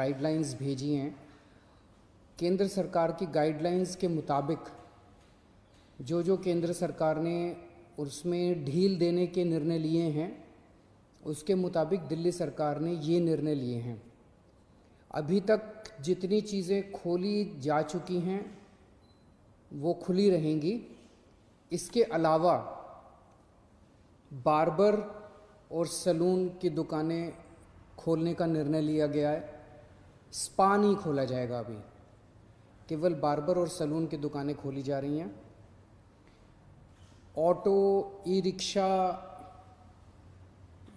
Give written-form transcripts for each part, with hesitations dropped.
Guidelines भेजी हैं। केंद्र सरकार की गाइडलाइंस के मुताबिक जो जो केंद्र सरकार ने उसमें ढील देने के निर्णय लिए हैं, उसके मुताबिक दिल्ली सरकार ने ये निर्णय लिए हैं। अभी तक जितनी चीज़ें खोली जा चुकी हैं वो खुली रहेंगी। इसके अलावा बार्बर और सैलून की दुकानें खोलने का निर्णय लिया गया है। स्पा नहीं खोला जाएगा, अभी केवल बार्बर और सैलून की दुकानें खोली जा रही हैं। ऑटो, ई रिक्शा,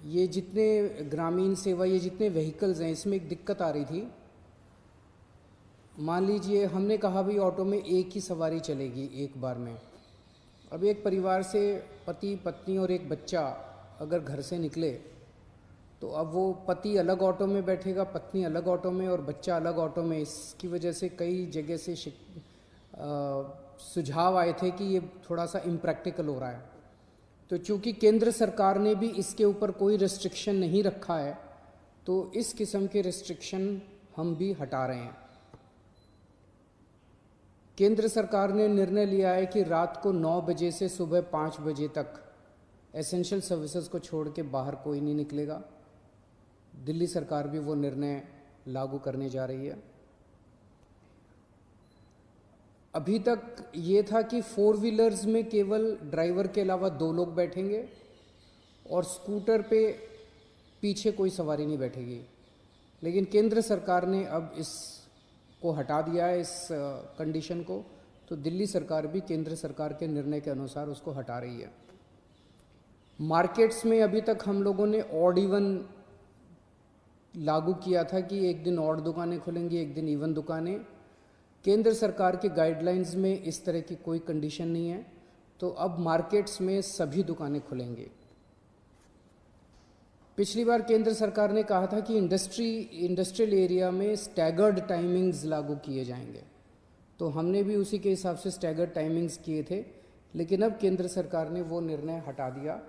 ये जितने ग्रामीण सेवा, ये जितने व्हीकल्स हैं, इसमें एक दिक्कत आ रही थी। मान लीजिए हमने कहा भी ऑटो में एक ही सवारी चलेगी एक बार में। अब एक परिवार से पति पत्नी और एक बच्चा अगर घर से निकले तो अब वो पति अलग ऑटो में बैठेगा, पत्नी अलग ऑटो में और बच्चा अलग ऑटो में। इसकी वजह से कई जगह से सुझाव आए थे कि ये थोड़ा सा इम्प्रैक्टिकल हो रहा है। तो चूंकि केंद्र सरकार ने भी इसके ऊपर कोई रिस्ट्रिक्शन नहीं रखा है, तो इस किस्म के रिस्ट्रिक्शन हम भी हटा रहे हैं। केंद्र सरकार ने निर्णय लिया है कि रात को 9 बजे से सुबह 5 बजे तक एसेंशियल सर्विसेज को छोड़ के बाहर कोई नहीं निकलेगा। दिल्ली सरकार भी वो निर्णय लागू करने जा रही है। अभी तक ये था कि 4 व्हीलर्स में केवल ड्राइवर के अलावा 2 लोग बैठेंगे और स्कूटर पे पीछे कोई सवारी नहीं बैठेगी। लेकिन केंद्र सरकार ने अब इसको हटा दिया है, इस कंडीशन को। तो दिल्ली सरकार भी केंद्र सरकार के निर्णय के अनुसार उसको हटा रही है। मार्केट्स में अभी तक हम लोगों ने ऑड इवन लागू किया था कि एक दिन ऑड दुकानें खुलेंगी, एक दिन इवन दुकानें। केंद्र सरकार के गाइडलाइंस में इस तरह की कोई कंडीशन नहीं है, तो अब मार्केट्स में सभी दुकानें खुलेंगी। पिछली बार केंद्र सरकार ने कहा था कि इंडस्ट्रियल एरिया में स्टैगर्ड टाइमिंग्स लागू किए जाएंगे, तो हमने भी उसी के हिसाब से स्टैगर्ड टाइमिंग्स किए थे। लेकिन अब केंद्र सरकार ने वो निर्णय हटा दिया,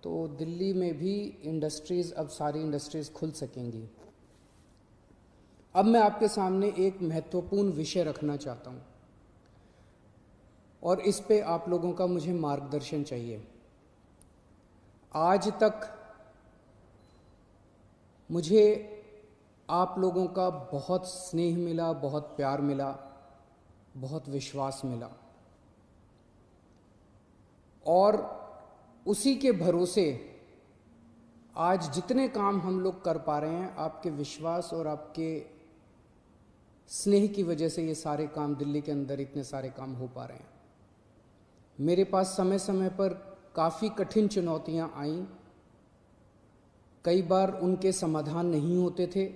तो दिल्ली में भी इंडस्ट्रीज़, अब सारी इंडस्ट्रीज़ खुल सकेंगी। अब मैं आपके सामने एक महत्वपूर्ण विषय रखना चाहता हूँ और इस पे आप लोगों का मुझे मार्गदर्शन चाहिए। आज तक मुझे आप लोगों का बहुत स्नेह मिला, बहुत प्यार मिला, बहुत विश्वास मिला, और उसी के भरोसे आज जितने काम हम लोग कर पा रहे हैं, आपके विश्वास और आपके स्नेह की वजह से ये सारे काम, दिल्ली के अंदर इतने सारे काम हो पा रहे हैं। मेरे पास समय समय पर काफ़ी कठिन चुनौतियां आईं, कई बार उनके समाधान नहीं होते थे।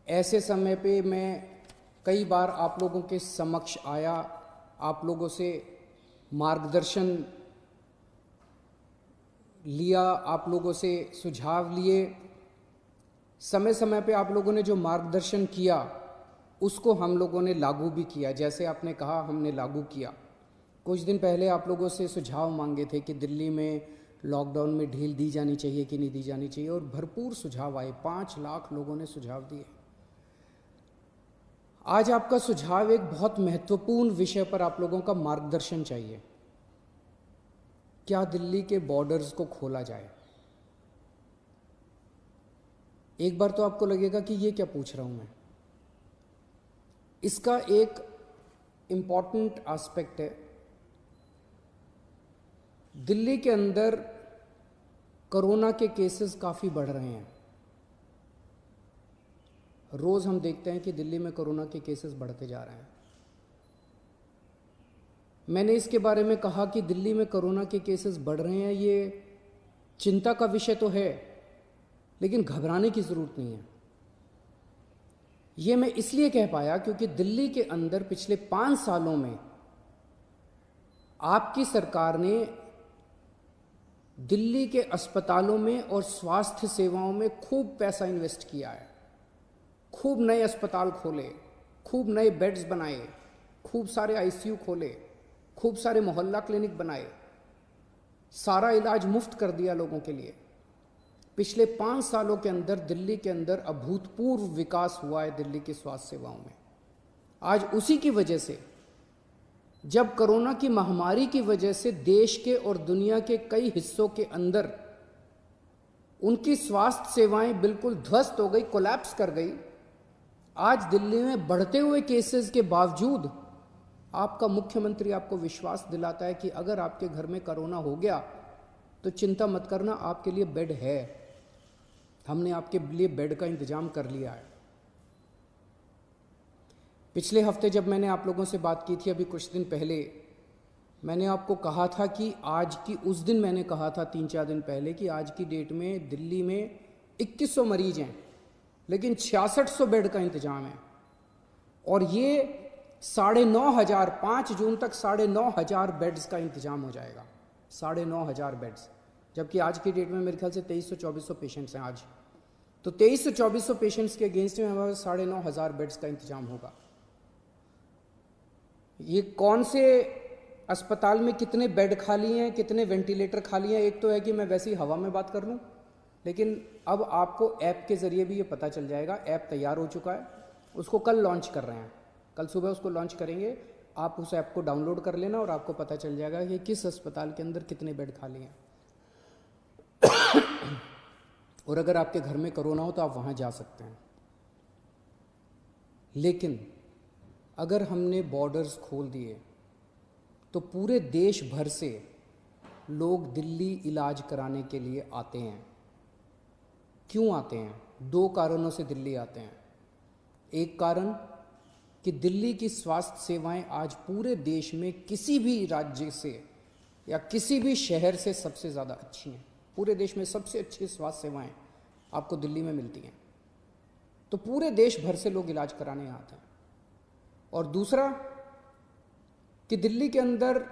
ऐसे समय पे मैं कई बार आप लोगों के समक्ष आया, आप लोगों से मार्गदर्शन लिया, आप लोगों से सुझाव लिए। समय समय पे आप लोगों ने जो मार्गदर्शन किया उसको हम लोगों ने लागू भी किया। जैसे आपने कहा, हमने लागू किया। कुछ दिन पहले आप लोगों से सुझाव मांगे थे कि दिल्ली में लॉकडाउन में ढील दी जानी चाहिए कि नहीं दी जानी चाहिए, और भरपूर सुझाव आए। 5 लाख लोगों ने सुझाव दिए। आज आपका सुझाव एक बहुत महत्वपूर्ण विषय पर आप लोगों का मार्गदर्शन चाहिए। क्या दिल्ली के बॉर्डर्स को खोला जाए? एक बार तो आपको लगेगा कि ये क्या पूछ रहा हूं मैं। इसका एक इम्पॉर्टेंट एस्पेक्ट है, दिल्ली के अंदर कोरोना के केसेस काफ़ी बढ़ रहे हैं। रोज़ हम देखते हैं कि दिल्ली में कोरोना के केसेस बढ़ते जा रहे हैं। मैंने इसके बारे में कहा कि दिल्ली में कोरोना के केसेस बढ़ रहे हैं, ये चिंता का विषय तो है, लेकिन घबराने की ज़रूरत नहीं है। ये मैं इसलिए कह पाया क्योंकि दिल्ली के अंदर पिछले 5 सालों में आपकी सरकार ने दिल्ली के अस्पतालों में और स्वास्थ्य सेवाओं में खूब पैसा इन्वेस्ट किया है। खूब नए अस्पताल खोले, खूब नए बेड्स बनाए, खूब सारे आईसीयू खोले, खूब सारे मोहल्ला क्लिनिक बनाए, सारा इलाज मुफ्त कर दिया लोगों के लिए। पिछले 5 सालों के अंदर दिल्ली के अंदर अभूतपूर्व विकास हुआ है दिल्ली की स्वास्थ्य सेवाओं में। आज उसी की वजह से, जब कोरोना की महामारी की वजह से देश के और दुनिया के कई हिस्सों के अंदर उनकी स्वास्थ्य सेवाएं बिल्कुल ध्वस्त हो गई, कोलैप्स कर गई, आज दिल्ली में बढ़ते हुए केसेस के बावजूद आपका मुख्यमंत्री आपको विश्वास दिलाता है कि अगर आपके घर में कोरोना हो गया तो चिंता मत करना, आपके लिए बेड है, हमने आपके लिए बेड का इंतजाम कर लिया है। पिछले हफ्ते जब मैंने आप लोगों से बात की थी, अभी कुछ दिन पहले, मैंने आपको कहा था कि आज की, उस दिन मैंने कहा था 3-4 दिन पहले कि आज की डेट में दिल्ली में 2100 मरीज हैं, लेकिन 6600 बेड का इंतजाम है। और ये 9,500, 5 जून तक 9,500 बेड्स का इंतजाम हो जाएगा, 9,500 बेड्स। जबकि आज की डेट में मेरे ख्याल से 2300-2400 पेशेंट्स हैं आज, तो 2300-2400 पेशेंट्स के अगेंस्ट में हमारे 9,500 बेड्स का इंतजाम होगा। ये कौन से अस्पताल में कितने बेड खाली हैं, कितने वेंटिलेटर खाली हैं, एक तो है कि मैं वैसे ही हवा में बात कर लूँ, लेकिन अब आपको ऐप के ज़रिए भी ये पता चल जाएगा। ऐप तैयार हो चुका है, उसको कल लॉन्च कर रहे हैं, कल सुबह उसको लॉन्च करेंगे। आप उस ऐप को डाउनलोड कर लेना और आपको पता चल जाएगा कि किस अस्पताल के अंदर कितने बेड खाली हैं। और अगर आपके घर में कोरोना हो तो आप वहाँ जा सकते हैं। लेकिन अगर हमने बॉर्डर्स खोल दिए तो पूरे देश भर से लोग दिल्ली इलाज कराने के लिए आते हैं। क्यों आते हैं? 2 कारणों से दिल्ली आते हैं। एक कारण कि दिल्ली की स्वास्थ्य सेवाएं आज पूरे देश में किसी भी राज्य से या किसी भी शहर से सबसे ज़्यादा अच्छी हैं। पूरे देश में सबसे अच्छी स्वास्थ्य सेवाएं आपको दिल्ली में मिलती हैं, तो पूरे देश भर से लोग इलाज कराने आते हैं। और दूसरा कि दिल्ली के अंदर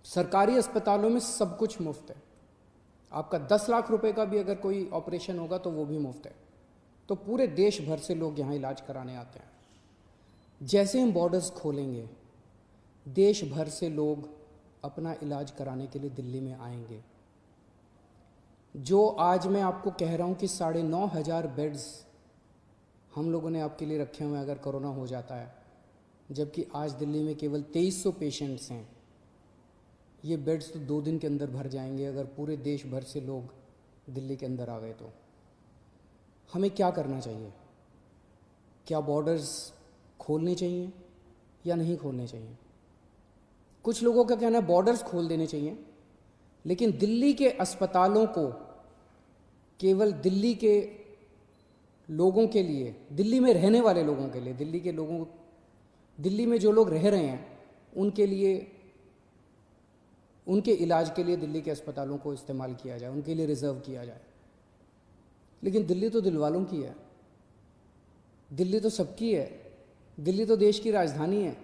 सरकारी अस्पतालों में सब कुछ मुफ्त है। आपका 10 लाख रुपए का भी अगर कोई ऑपरेशन होगा तो वो भी मुफ्त है। तो पूरे देश भर से लोग यहाँ इलाज कराने आते हैं। जैसे हम बॉर्डर्स खोलेंगे, देश भर से लोग अपना इलाज कराने के लिए दिल्ली में आएंगे। जो आज मैं आपको कह रहा हूँ कि 9,500 बेड्स हम लोगों ने आपके लिए रखे हुए हैं अगर कोरोना हो जाता है, जबकि आज दिल्ली में केवल 2300 पेशेंट्स हैं। ये बेड्स तो 2 दिन के अंदर भर जाएंगे अगर पूरे देश भर से लोग दिल्ली के अंदर आ गए। तो हमें क्या करना चाहिए? क्या बॉर्डर्स खोलने चाहिए या नहीं खोलने चाहिए? कुछ लोगों का कहना है बॉर्डर्स खोल देने चाहिए, लेकिन दिल्ली के अस्पतालों को केवल दिल्ली के लोगों के लिए, दिल्ली में रहने वाले लोगों के लिए, दिल्ली के लोगों, दिल्ली में जो लोग रह रहे हैं उनके लिए, उनके इलाज के लिए दिल्ली के अस्पतालों को इस्तेमाल किया जाए, उनके लिए रिजर्व किया जाए। लेकिन दिल्ली तो दिल वालों की है, दिल्ली तो सबकी है, दिल्ली तो देश की राजधानी है।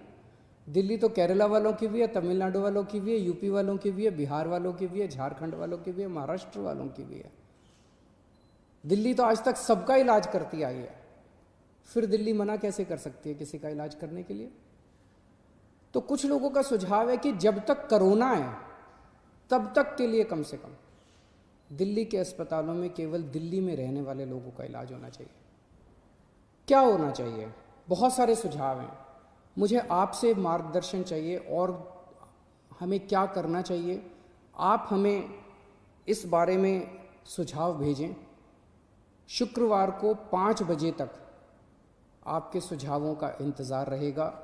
दिल्ली तो केरला वालों की भी है, तमिलनाडु वालों की भी है, यूपी वालों की भी है, बिहार वालों की भी है, झारखंड वालों की भी है, महाराष्ट्र वालों की भी है। दिल्ली तो आज तक सबका इलाज करती आई है, फिर दिल्ली मना कैसे कर सकती है किसी का इलाज करने के लिए? तो कुछ लोगों का सुझाव है कि जब तक कोरोना है तब तक के लिए कम से कम दिल्ली के अस्पतालों में केवल दिल्ली में रहने वाले लोगों का इलाज होना चाहिए। क्या होना चाहिए? बहुत सारे सुझाव हैं। मुझे आपसे मार्गदर्शन चाहिए और हमें क्या करना चाहिए। आप हमें इस बारे में सुझाव भेजें। शुक्रवार को 5 बजे तक आपके सुझावों का इंतज़ार रहेगा।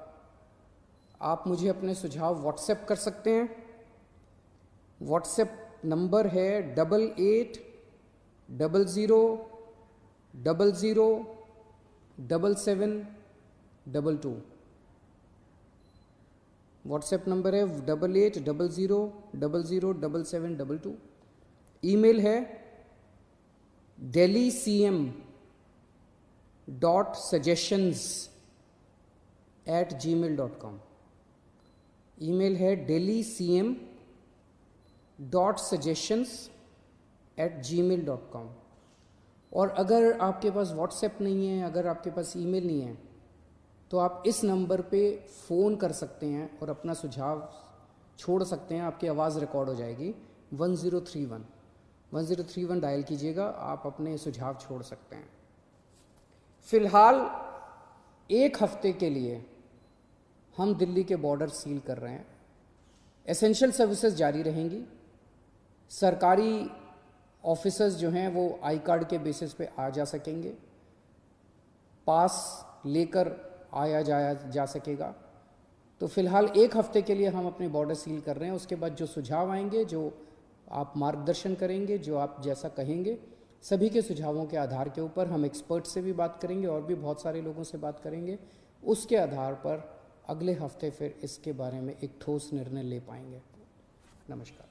आप मुझे अपने सुझाव व्हाट्सएप कर सकते हैं। व्हाट्सएप नंबर है 8800007722। व्हाट्सएप नंबर है 8800007722। ईमेल है delhi.cm.suggestions@gmail.com। ईमेल है delhi.cm.suggestions@gmail.com। और अगर आपके पास व्हाट्सएप नहीं है, अगर आपके पास ईमेल नहीं है, तो आप इस नंबर पे फ़ोन कर सकते हैं और अपना सुझाव छोड़ सकते हैं। आपकी आवाज़ रिकॉर्ड हो जाएगी 1031। 1031 डायल कीजिएगा, आप अपने सुझाव छोड़ सकते हैं। फिलहाल 1 हफ्ते के लिए हम दिल्ली के बॉर्डर सील कर रहे हैं। एसेंशियल सर्विसेज जारी रहेंगी। सरकारी ऑफिसर्स जो हैं वो आई कार्ड के बेसिस पे आ जा सकेंगे, पास लेकर आया जाया जा सकेगा। तो फिलहाल 1 हफ्ते के लिए हम अपने बॉर्डर सील कर रहे हैं। उसके बाद जो सुझाव आएंगे, जो आप मार्गदर्शन करेंगे, जो आप जैसा कहेंगे, सभी के सुझावों के आधार के ऊपर हम एक्सपर्ट से भी बात करेंगे और भी बहुत सारे लोगों से बात करेंगे। उसके आधार पर अगले हफ्ते फिर इसके बारे में एक ठोस निर्णय ले पाएंगे। नमस्कार।